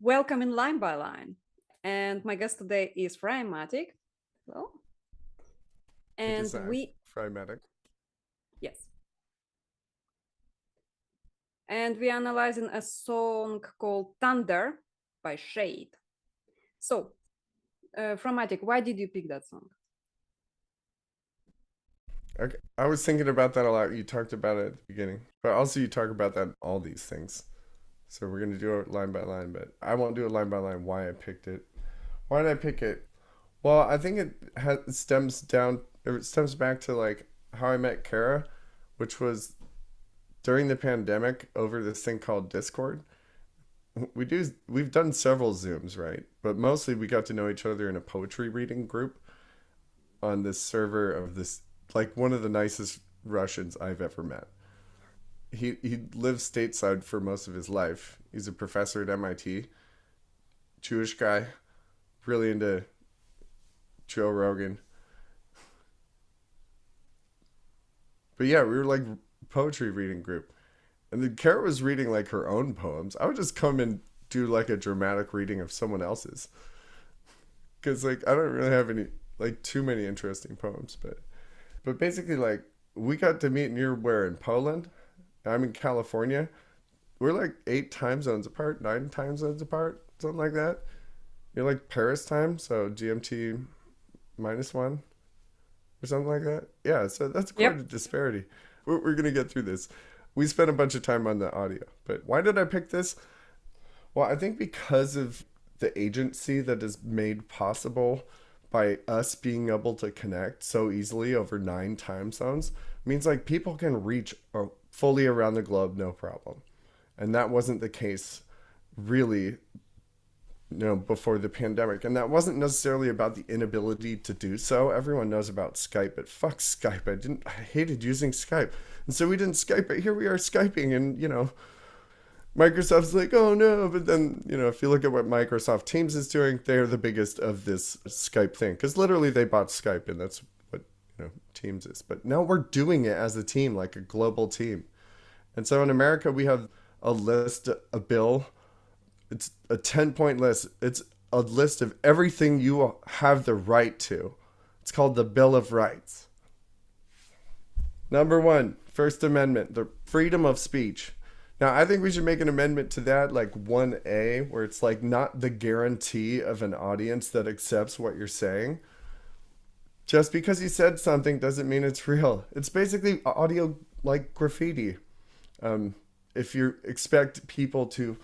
Welcome in Line by Line. And my guest today is Frymatic. Well, Thank you, and Sam. we, Frymatic. yes, and we analyzing a song called Thunder by SHAED. So, Frymatic, why did you pick that song? Okay. I was thinking about that a lot. You talked about it at the beginning, but also you talk about that in all these things. So we're gonna do it line by line, but I won't do it line by line. Why I picked it? Why did I pick it? Well, I think it stems down. It stems back to like how I met Kara, which was during the pandemic over this thing called Discord. We've done several Zooms, right? But mostly we got to know each other in a poetry reading group on this server of this, like, one of the nicest Russians I've ever met. He lived stateside for most of his life. He's a professor at MIT, Jewish guy, really into Joe Rogan. But yeah, we were like poetry reading group, and then Kara was reading like her own poems. I would just come and do like a dramatic reading of someone else's, because like I don't really have any like too many interesting poems, but basically like we got to meet near where in Poland. I'm in California. We're like 8 time zones apart, 9 time zones apart, something like that. You're like Paris time, so GMT -1 or something like that. Yeah, so that's quite a Yep. disparity. We're gonna get through this. We spent a bunch of time on the audio, but why did I pick this? Well, I think because of the agency that is made possible by us being able to connect so easily over 9 time zones means like people can reach fully around the globe no problem. And that wasn't the case really, before the pandemic. And that wasn't necessarily about the inability to do so. Everyone knows about Skype, but fuck Skype. I hated using Skype. And so we didn't Skype, but here we are Skyping, and Microsoft's like, oh no, but then, if you look at what Microsoft Teams is doing, they're the biggest of this Skype thing. Because literally they bought Skype, and that's what, Teams is. But now we're doing it as a team, like a global team. And so in America, we have a list, a bill. It's a 10-point list. It's a list of everything you have the right to. It's called the Bill of Rights. Number one, First Amendment, the freedom of speech. Now, I think we should make an amendment to that, like 1A, where it's like not the guarantee of an audience that accepts what you're saying. Just because you said something doesn't mean it's real. It's basically audio like graffiti. Um, if you expect people to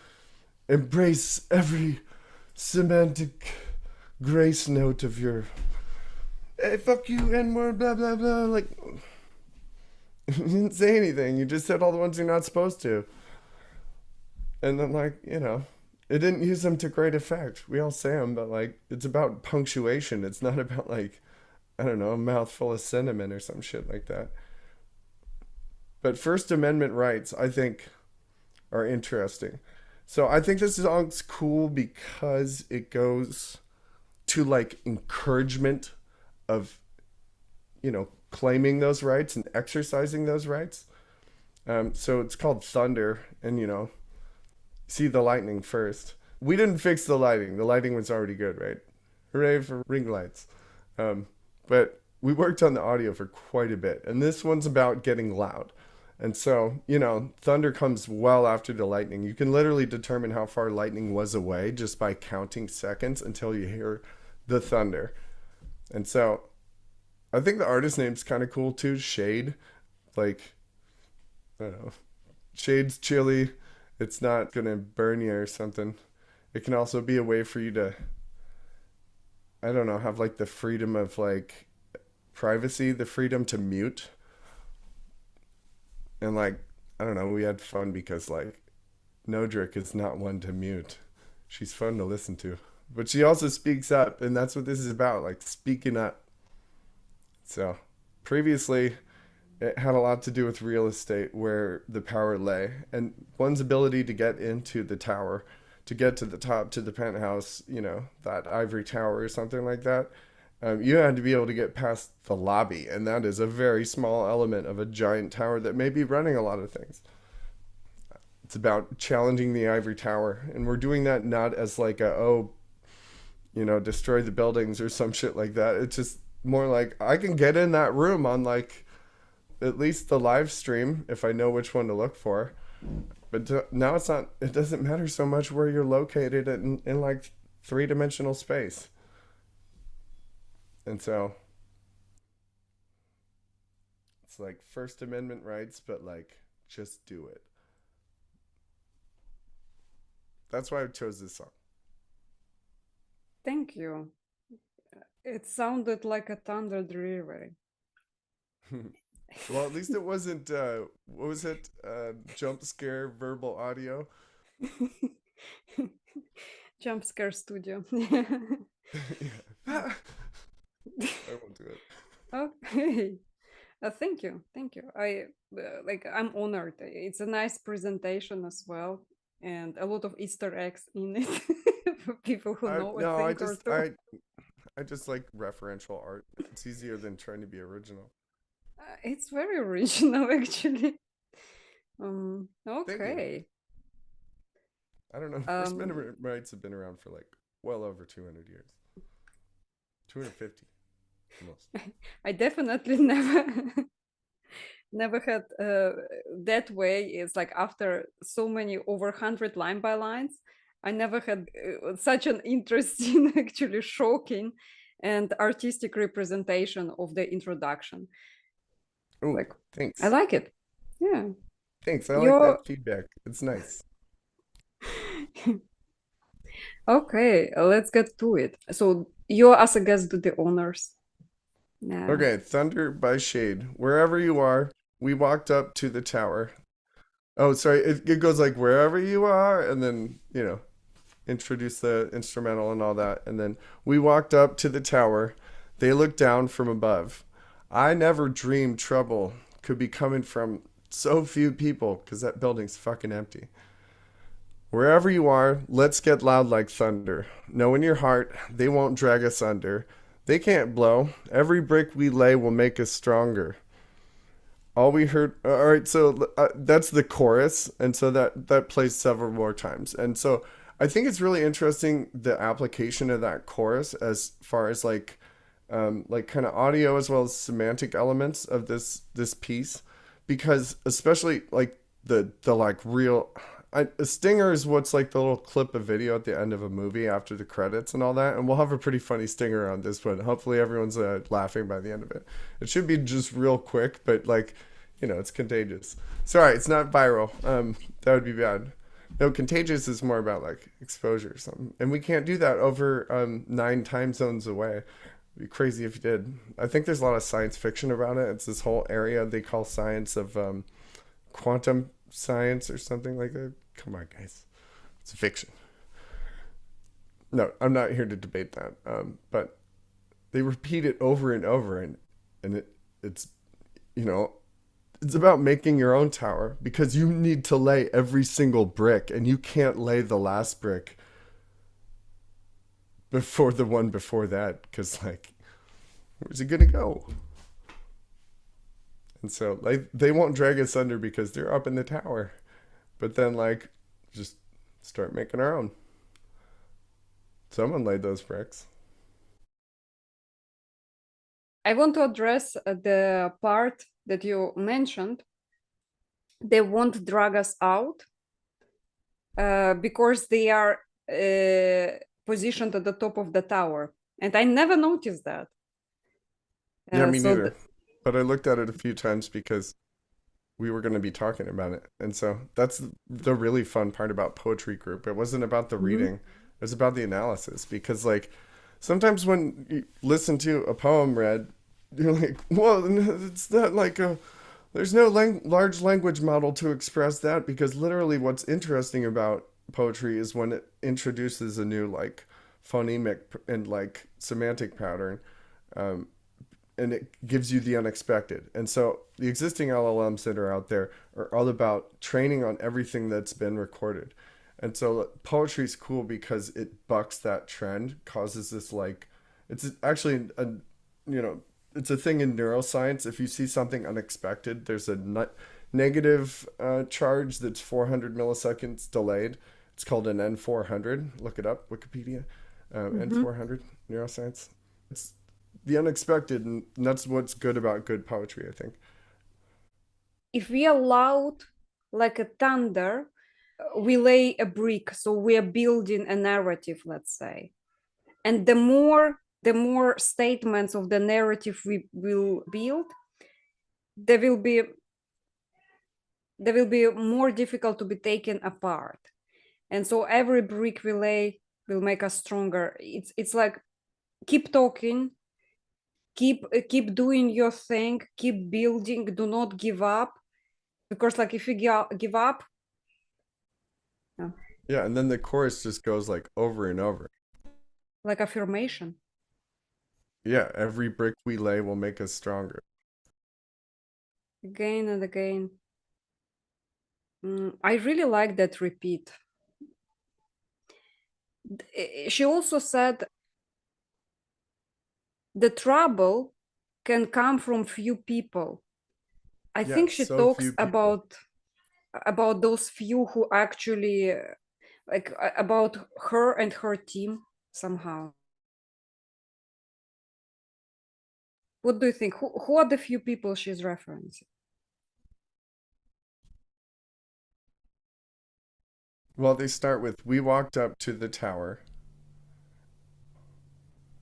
embrace every semantic grace note of your, hey, fuck you, N word, blah, blah, blah, like, you didn't say anything. You just said all the ones you're not supposed to. And then, like, it didn't use them to great effect. We all say them, but, like, it's about punctuation. It's not about, like, I don't know, a mouthful of cinnamon or some shit like that. But First Amendment rights, I think, are interesting. So I think this song's cool because it goes to, like, encouragement of, claiming those rights and exercising those rights. So it's called Thunder, and, see the lightning first. We didn't fix the lighting. The lighting was already good, right? Hooray for ring lights. But we worked on the audio for quite a bit. And this one's about getting loud. And so, thunder comes well after the lightning. You can literally determine how far lightning was away just by counting seconds until you hear the thunder. And so I think the artist name's kind of cool too, SHAED. Like, I don't know. Shade's chilly. It's not going to burn you or something. It can also be a way for you to, I don't know, have like the freedom of like privacy, the freedom to mute. And like, I don't know, we had fun because like Nodrik is not one to mute. She's fun to listen to. But she also speaks up, and that's what this is about, like speaking up. So previously, it had a lot to do with real estate where the power lay and one's ability to get into the tower, to get to the top, to the penthouse, that ivory tower or something like that. You had to be able to get past the lobby, and that is a very small element of a giant tower that may be running a lot of things. It's about challenging the ivory tower, and we're doing that not as like a oh, destroy the buildings or some shit like that. It's just more like I can get in that room on like at least the live stream if I know which one to look for. But now it's not. It doesn't matter so much where you're located in like three-dimensional space. And so it's like First Amendment rights, but like just do it. That's why I chose this song. Thank you. It sounded like a thunder delivery. Well, at least it wasn't. What was it? Jump scare verbal audio. Jump scare studio. Yeah. I won't do it. Okay. Thank you. Thank you. I'm honored. It's a nice presentation as well, and a lot of Easter eggs in it for people who I know a no, I thing or just two. I just like referential art. It's easier than trying to be original. It's very original, actually. Thank you. Okay. I don't know. First Um, Amendment rights have been around for like well over 200 years. 250 almost. I definitely never had that way. It's like after so many over 100 line by lines, I never had such an interesting, actually shocking and artistic representation of the introduction. Oh, Like, I thanks. like it. Yeah. Thanks. I like You're that feedback. It's nice. okay. Let's get to it. So you as a guest do the honors. Yeah. Okay, Thunder by Shade. Wherever you are, we walked up to the tower. Oh, sorry. It goes like wherever you are, and then, introduce the instrumental and all that. And then we walked up to the tower. They looked down from above. I never dreamed trouble could be coming from so few people because that building's fucking empty. Wherever you are, let's get loud like thunder. Know in your heart, they won't drag us under. They can't blow. Every brick we lay will make us stronger. All we heard, all right, so that's the chorus, and so that plays several more times. And so I think it's really interesting the application of that chorus as far as like kind of audio as well as semantic elements of this piece, because especially like the like real a stinger is what's like the little clip of video at the end of a movie after the credits and all that, and we'll have a pretty funny stinger on this one. Hopefully everyone's laughing by the end of it. It should be just real quick, but like it's contagious. Sorry, it's not viral. That would be bad. No, contagious is more about like exposure or something, and we can't do that over 9 time zones away. It'd be crazy if you did. I think there's a lot of science fiction about it. It's this whole area they call science of quantum science or something like that. Come on, guys. It's fiction. No, I'm not here to debate that. But they repeat it over and over, and it's you know it's about making your own tower because you need to lay every single brick, and you can't lay the last brick before the one before that because like where's it gonna go? And so like they won't drag us under because they're up in the tower. But then like just start making our own. Someone laid those bricks. I want to address the part that you mentioned. They won't drag us out because they are positioned at the top of the tower. And I never noticed that. Yeah, me So neither. But I looked at it a few times because we were going to be talking about it. And so that's the really fun part about poetry group. It wasn't about the Mhm. reading, it was about the analysis. Because, like, sometimes when you listen to a poem read, you're like, well, it's not like a, there's no large language model to express that. Because literally, what's interesting about poetry is when it introduces a new, like, phonemic and, like, semantic pattern. Um, and it gives you the unexpected. And so the existing LLMs that are out there are all about training on everything that's been recorded. And so poetry is cool because it bucks that trend, causes this like it's actually you know it's a thing in neuroscience. If you see something unexpected, there's a negative charge that's 400 milliseconds delayed. It's called an N400. Look it up, Wikipedia. Mhm. N400 neuroscience. It's the unexpected, and that's what's good about good poetry, I think. If we are loud like a thunder, we lay a brick, so we are building a narrative, let's say. And the more statements of the narrative we will build, they will be they will be more difficult to be taken apart. And so every brick we lay will make us stronger. It's like keep talking, keep doing your thing, keep building, do not give up, because like if you give up, yeah, Yeah, and then the chorus just goes like over and over. like affirmation Yeah, every brick we lay will make us stronger. again and again. I really like that repeat. She also said the trouble can come from few people. I Yeah, think she so talks few people. about those few who actually like about her and her team somehow. What do you think? Who are the few people she's referencing? Well, they start with, we walked up to the tower.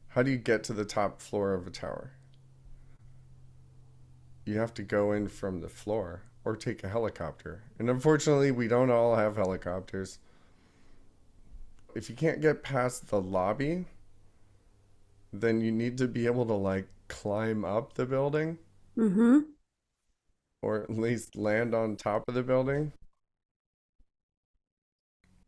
How do you get to the top floor of a tower? You have to go in from the floor or take a helicopter. And unfortunately, we don't all have helicopters. If you can't get past the lobby, then you need to be able to like climb up the building Mm-hmm. or at least land on top of the building.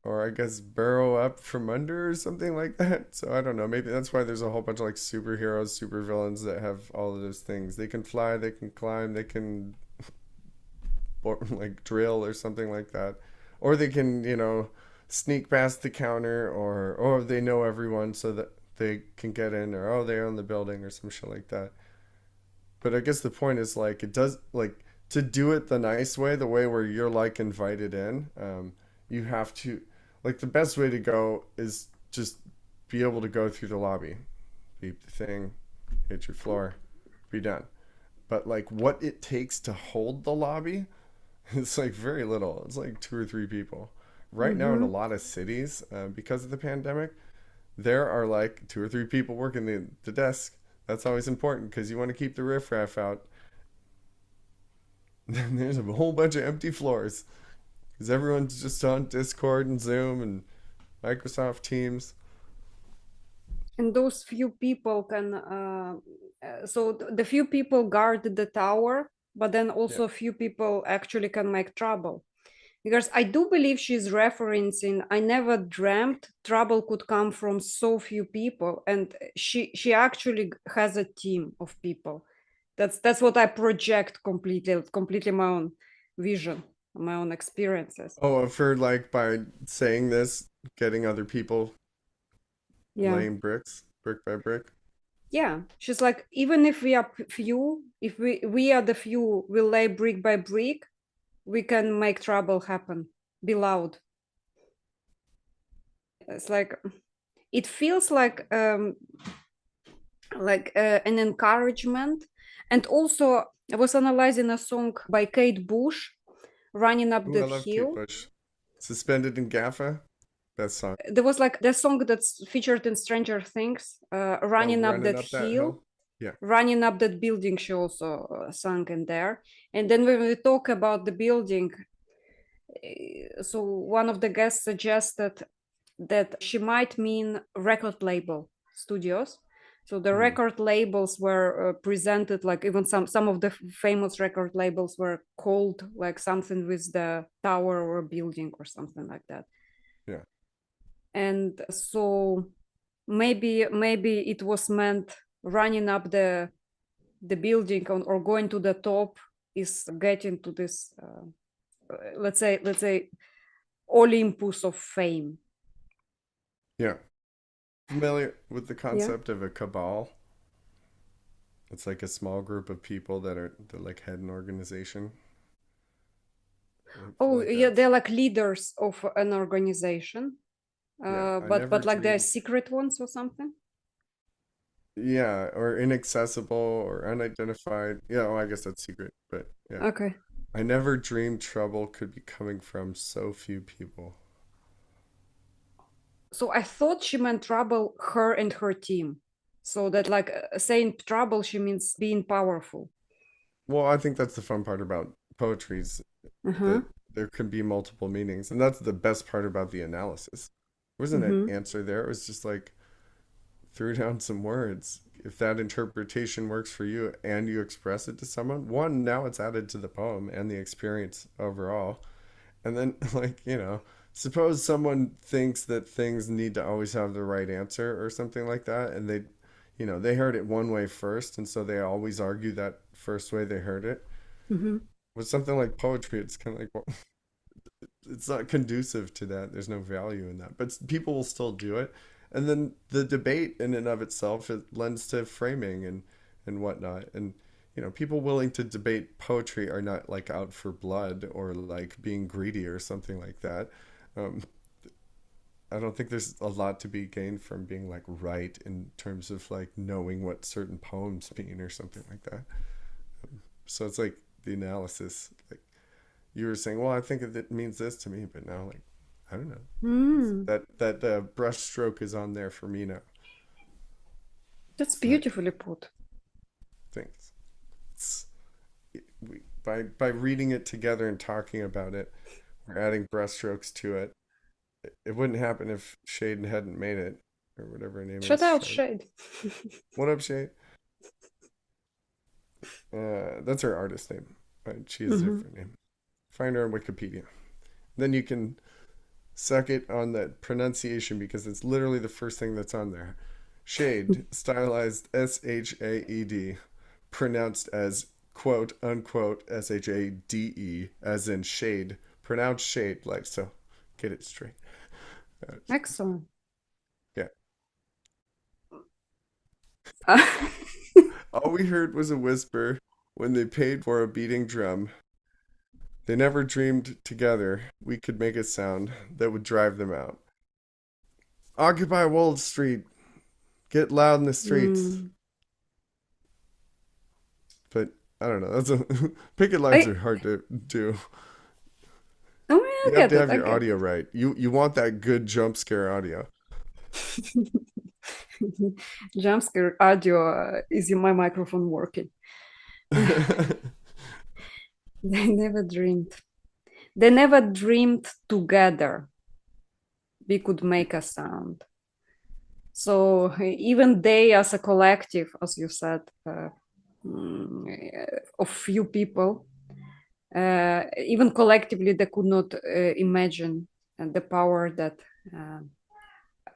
Or I guess burrow up from under or something like that. So I don't know. Maybe that's why there's a whole bunch of like superheroes, supervillains that have all of those things. They can fly, they can climb, they can like drill or something like that, or they can sneak past the counter, or they know everyone so that they can get in, or oh they own the building or some shit like that. But I guess the point is like it does like to do it the nice way, the way where you're like invited in. You have to like the best way to go is just be able to go through the lobby, beep the thing, hit your floor, be done. But like what it takes to hold the lobby, it's like very little. It's like two or three people. Right now, in a Mm-hmm. lot of cities, because of the pandemic, there are like two or three people working the desk. That's always important because you want to keep the riffraff out. Then there's a whole bunch of empty floors because everyone's just on Discord and Zoom and Microsoft Teams. And those few people can so the few people guard the tower, but then Yeah. also a few people actually can make trouble. Because I do believe she's referencing, I never dreamt trouble could come from so few people, and she actually has a team of people. That's what I project completely my own vision, my own experiences. Oh, I've heard like by saying this, getting other people Yeah. laying bricks, brick by brick. Yeah, she's like, even if we are few, if we are the few, we lay brick by brick, we can make trouble happen. Be loud. It's like it feels like an encouragement. And also, I was analyzing a song by Kate Bush, "Running Up Ooh, I That love Kate Hill." Bush. Suspended in Gaffa. Best song. There was like the song that's featured in Stranger Things, Oh, "Running Up running That up that Hill." hill. Yeah. Running Up That Building, she also sang in there. And then when we talk about the building, so one of the guests suggested that she might mean record label studios. So the Hmm. record labels were presented like even some of the famous record labels were called like something with the tower or building or something like that. Yeah. And so maybe it was meant running up the building or going to the top is getting to this let's say Olympus of fame. Yeah. Familiar with the Yeah. concept of a cabal? It's like a small group of people that like head an organization. I feel Oh, like yeah, that's they're like leaders of an organization, yeah. I but never like they're dreamed. secret ones or something. Yeah, or inaccessible or unidentified. Yeah, well, I guess that's secret, but yeah. Okay. I never dreamed trouble could be coming from so few people. So I thought she meant trouble, her and her team. So that like saying trouble, she means being powerful. Well, I think that's the fun part about poetry is Uh-huh. that there can be multiple meanings, and that's the best part about the analysis. There wasn't an Mm-hmm. answer there. It was just like threw down some words. If that interpretation works for you and you express it to someone, one, now it's added to the poem and the experience overall. And then, like, suppose someone thinks that things need to always have the right answer or something like that, and they heard it one way first, and so they always argue that first way they heard it. Mm-hmm. With something like poetry, it's kind of like, well, it's not conducive to that. There's no value in that, but people will still do it. And then the debate in and of itself, it lends to framing and whatnot. And people willing to debate poetry are not like out for blood or like being greedy or something like that. Um, I don't think there's a lot to be gained from being like right in terms of like knowing what certain poems mean or something like that. So it's like the analysis, like you were saying, well, I think it means this to me, but now, like, I don't know. Mm. That brush stroke is on there for me now. That's It's not beautifully put. things. It's by reading it together and talking about it, we're adding brush strokes to it. It wouldn't happen if SHAED hadn't made it, or whatever her name Shut is. out, Shade. shade. What up, SHAED? That's her artist name. But she has a Mm-hmm. different name. Find her on Wikipedia. Then you can suck it on that pronunciation because it's literally the first thing that's on there. SHAED, stylized SHAED, pronounced as quote unquote SHADE, as in shade, pronounced shade, like so. Get it straight. Excellent. Yeah. Uh, All we heard was a whisper when they paid for a beating drum. They never dreamed together we could make a sound that would drive them out. Occupy Wall Street. Get loud in the streets. mm. But I don't know. That's a picket lines I are hard to do. oh yeah, You I have get to it. have I your get audio right. You want that good jump scare audio. it. Jump scare audio. Is my microphone working? They never dreamed. They never dreamed together we could make a sound. So even they, as a collective, as you said, of few people, even collectively, they could not imagine the power that uh,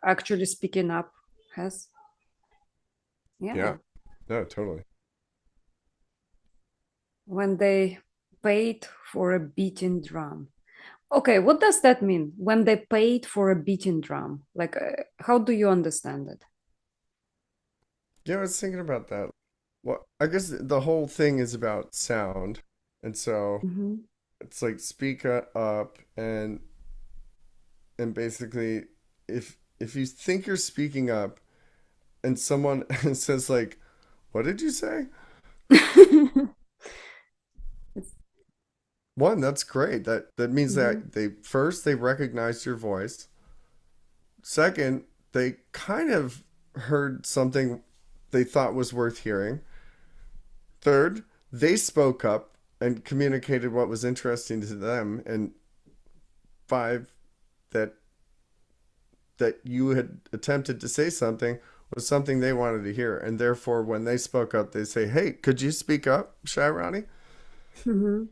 actually speaking up has. Yeah. Yeah, No, totally. when they paid for a beating drum. Okay, what does that mean? When they paid for a beating drum, like how do you understand it? Yeah, I was thinking about that. Well, I guess the whole thing is about sound. And so Mm-hmm. it's like speak up and basically if you think you're speaking up and someone says like, "What did you say?" One, that's great. That means Mm-hmm. that they recognized your voice. Second, they kind of heard something they thought was worth hearing. Third, they spoke up and communicated what was interesting to them. And five, that that you had attempted to say something was something they wanted to hear. And therefore, when they spoke up, they say, "Hey, could you speak up, Shairani?" Mm-hmm.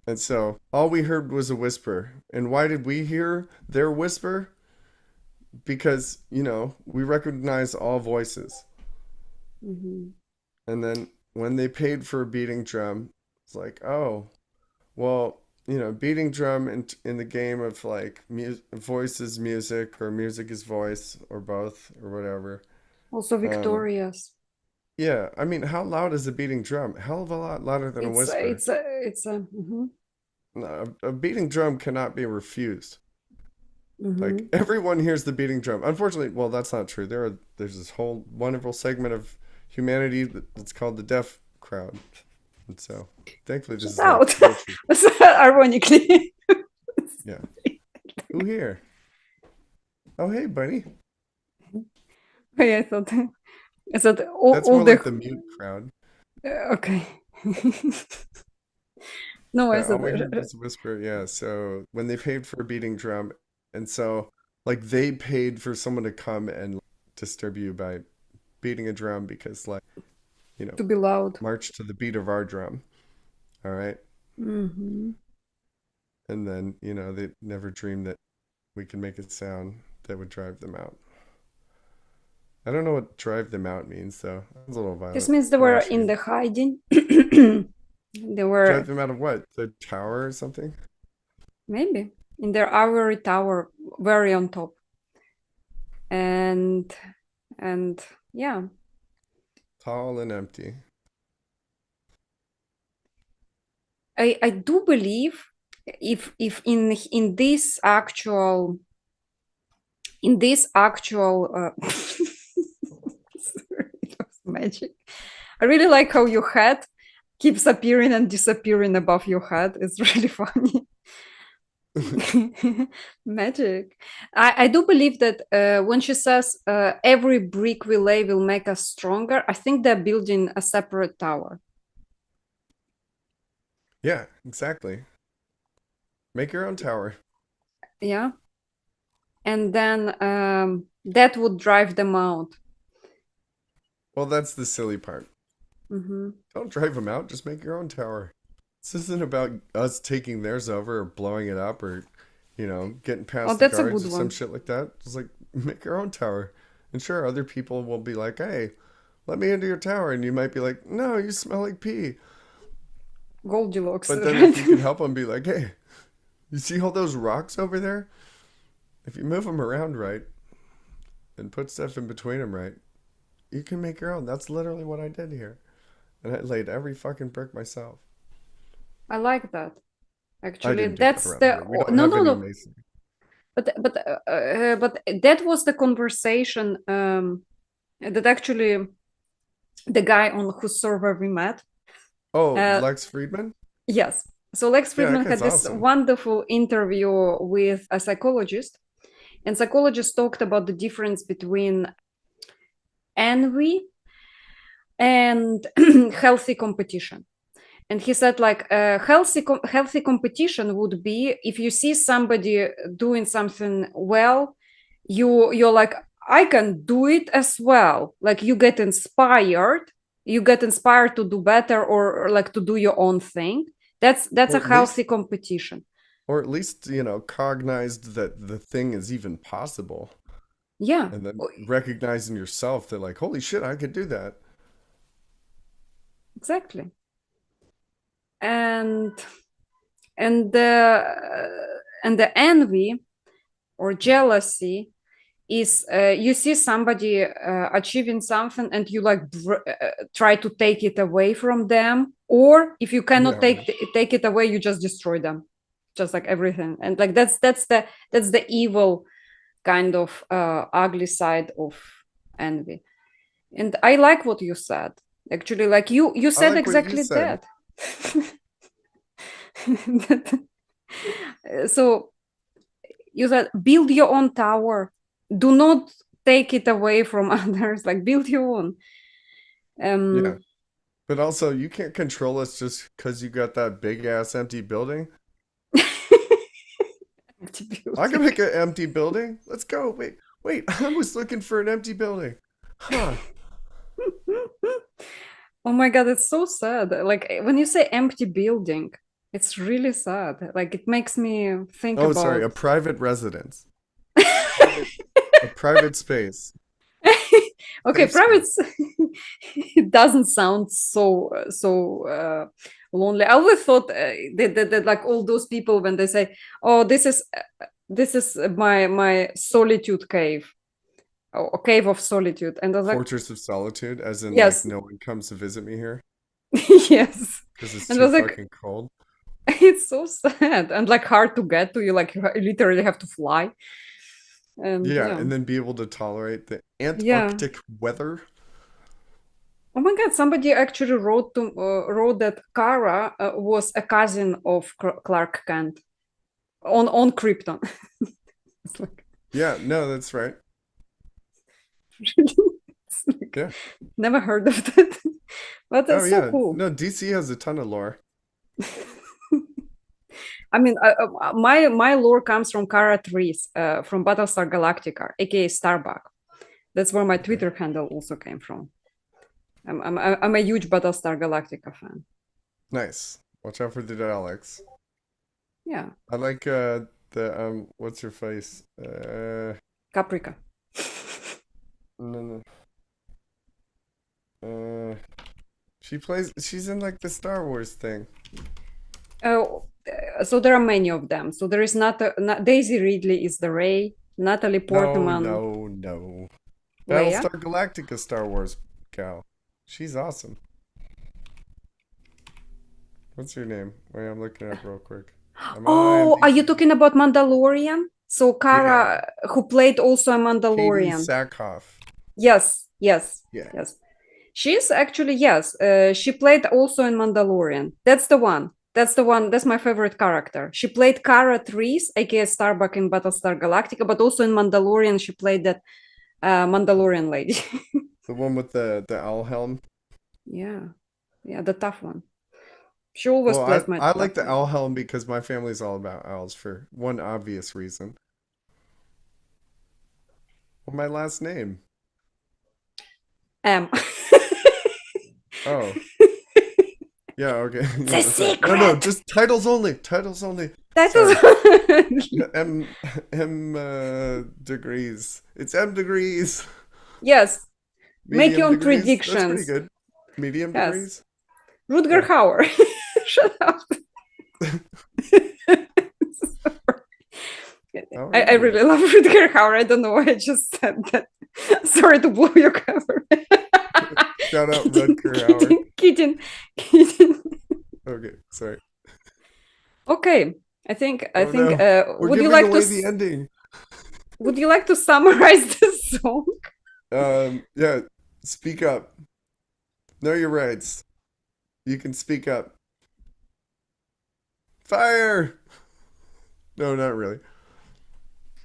And so all we heard was a whisper. And why did we hear their whisper? Because, we recognize all voices. Mm-hmm. And then when they paid for a beating drum, it's like, oh, well, beating drum in the game of like voice is music or music is voice or both or whatever. Also Um, victorious. yeah, I mean, how loud is a beating drum? Hell of a lot louder than a It's whisper. it's mhm. No, a beating drum cannot be refused. Like Hmm. everyone hears the beating drum. Unfortunately, well, that's not true. There's this whole wonderful segment of humanity that's called the deaf crowd, and so thankfully this Shut is like out. poetry. Ironically. Yeah. Who here? Oh, hey, bunny. Okay, I thought That's all more like the the mute crowd. okay. No, I Yeah, all thought we heard was a whisper. Yeah, so when they paid for a beating drum, and so like they paid for someone to come and like, disturb you by beating a drum because like, you know, to be loud. march to the beat of our drum. All right. Hmm. And then, they never dreamed that we can make a sound that would drive them out. I don't know what drive them out means, though. That's a little This violent. means they What were else you in got? the hiding. They Drive were them out of what? The tower or something? maybe in their ivory tower, very on top, and and yeah, Tall and empty. I do believe if in this actual it was magic. I really like how your head keeps appearing and disappearing above your head. It's really funny. Magic. I do believe that when she says every brick we lay will make us stronger, I think they're building a separate tower. Yeah, exactly. Make your own tower. Yeah. And then that would drive them out. Well, that's the silly part. Hmm. Don't drive them out, just make your own tower. This isn't about us taking theirs over or blowing it up or, getting Oh, past the that's a guards good or some one. shit like that. Just like, make your own tower. And sure, other people will be like, hey, let me into your tower. And you might be like, no, you smell like pee. Goldilocks, But then right? if you could help them, be like, hey, you see all those rocks over there? If you move them around right and put stuff in between them right, you can make your own. That's literally what I did here. And I laid every fucking brick myself. I like that. I Actually, didn't do that that's around the here. We don't no, have no, any no. masonry. But that was the conversation that actually the guy on whose server we met. Oh, Uh, Lex Friedman? yes. So Lex Yeah, that Friedman guy's had this awesome. wonderful interview with a psychologist, and psychologist talked about the difference between envy and healthy competition. And he said like healthy competition would be if you see somebody doing something well, you're like, I can do it as well. Like you get inspired to do better, or like to do your own thing. That's Or a at least healthy competition. or at least, cognized that the thing is even possible. Yeah, And then recognizing yourself that like, holy shit, I could do that. exactly. And and the envy or jealousy is you see somebody achieving something and you like try to take it away from them, or if you cannot Yeah. take it away, you just destroy them, just like everything. And like that's the evil kind of ugly side of envy. And I like what you said, actually, like you I said like what you exactly said. that. So you said build your own tower, do not take it away from others, like build your own. Yeah. um But also, you can't control us just because you got that big ass empty building. I can antibiotic. make an empty building. Let's go. Wait, wait. I was looking for an empty building. Huh. Oh my god, it's so sad. Like when you say empty building, it's really sad. Like it makes me think Oh, sorry. A about private residence. Private, a private space. okay, Safe private space. it doesn't sound so lonely. I always thought that like all those people when they say, oh, this is my solitude cave, or cave of solitude, and I was like, Fortress of solitude, as in like yes. no one comes to visit me here Yes. because it's And I too was like, fucking cold. It's so sad and like hard to get to. You like you literally have to fly. And Yeah, yeah, and then be able to tolerate the yeah. Antarctic weather. Oh my God! Somebody actually wrote that Kara was a cousin of Clark Kent on Krypton. It's like, Yeah, no, that's right. it's like Yeah. never heard of that, but Oh that's so yeah. cool. No, DC has a ton of lore. I mean, my lore comes from Kara Trees, from Battlestar Galactica, aka Starbuck. That's where my Okay. Twitter handle also came from. I'm a huge Battlestar Galactica fan. Nice. Watch out for the Daleks. Yeah, I like the what's her face? Caprica. No, no. Uh she's in like the Star Wars thing. Oh, so there are many of them. So there is not Daisy Ridley is the Ray, Natalie No, Portman, no, no. Leia. Battlestar Galactica Star Wars gal. She's awesome. What's her name? Wait, I'm looking it up real quick. I'm on Oh, are you IMDb. talking about Mandalorian? So Yeah. Kara, who played also a Katie Mandalorian. Sackhoff. Yes, yes, Yeah. yes. She's actually yes. She played also in Mandalorian. That's the one. That's the one. That's my favorite character. She played Cara Trees, aka Starbuck in Battlestar Galactica, but also in Mandalorian she played that Mandalorian lady. The one with the owl helm. Yeah, yeah, the tough one. She always Well, plays my I like tough the one. owl helm because my family's all about owls for one obvious reason. Well, my last name. M. Oh, yeah, okay. The Yeah, sorry. No, no, secret. just titles only. Titles only. That Sorry. is. M degrees. It's M degrees. Yes, make Medium your own degrees. That's pretty predictions. good. Medium Yes, degrees. Rutger Yeah. Hauer. Shut up. How are I you? really love Rutger Hauer. I don't know why I just said that. Sorry to blow your cover. Shout out Kidding, Rutger Hauer. kidding, kidding, kidding. Okay, sorry. Okay, I Oh think. no. We're Would you giving like to? away the ending. Would you like to summarize the song? Yeah, speak up. Know your rights. You can speak up. Fire! No, not really.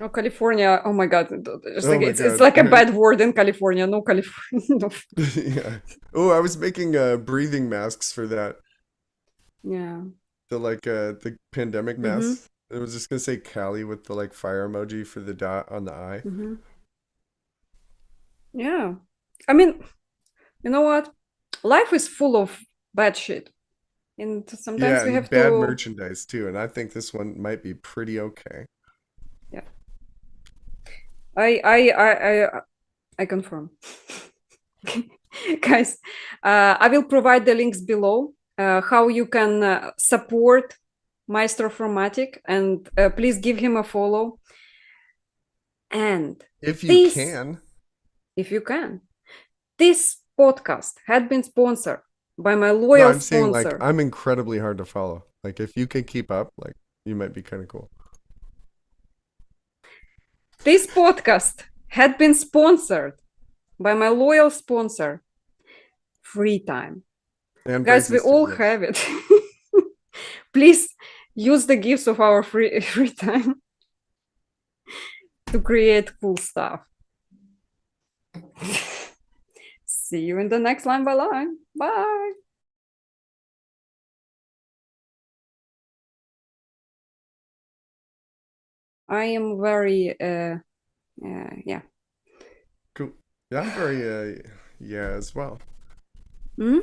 Oh, California. Oh my God. It's Oh like my it's God. like a bad word in California. No, California. No. Yeah. Oh, I was making breathing masks for that. Yeah. The pandemic Mm-hmm. masks. I was just gonna say Cali with the like fire emoji for the dot on the eye. Mm-hmm. Yeah. I mean, you know what? Life is full of bad shit, and sometimes Yeah, we and have bad to. merchandise too, and I think this one might be pretty okay. Yeah. I I I I I confirm. Guys, I will provide the links below, how you can support Maestro Fromatic, and please give him a follow. And If you this, can. if you can, this podcast had been sponsored by my No, loyal I'm saying like sponsor. I'm incredibly hard to follow. Like if you can keep up, like you might be kind of cool. This podcast had been sponsored by my loyal sponsor, Free Time. And Guys, we braces too, all yes. have it. Please use the gifts of our free time to create cool stuff. See you in the next line by line. Bye. I am very, yeah. Cool. Yeah, I'm very yeah as well. Hmm?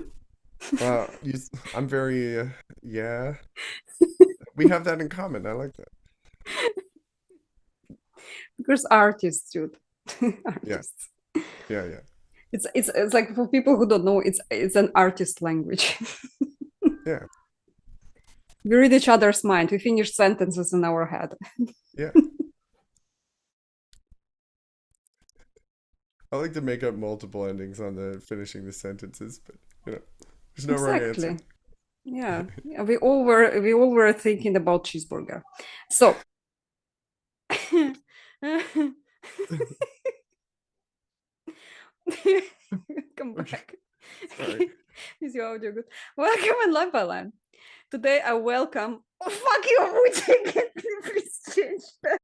I'm very yeah. We have that in common. I like that. Because artists, dude. Yeah. Artists. Yeah, yeah. It's like for people who don't know, it's an artist language. Yeah. We read each other's mind. We finish sentences in our head. Yeah. I like to make up multiple endings on the finishing the sentences, but you know, there's no wrong answer. Exactly. Yeah, we all were thinking about cheeseburger. So come back. Sorry. Is your audio good? Welcome in Line by Line. Today I welcome. Oh, fuck you, Wojciech. Please change that.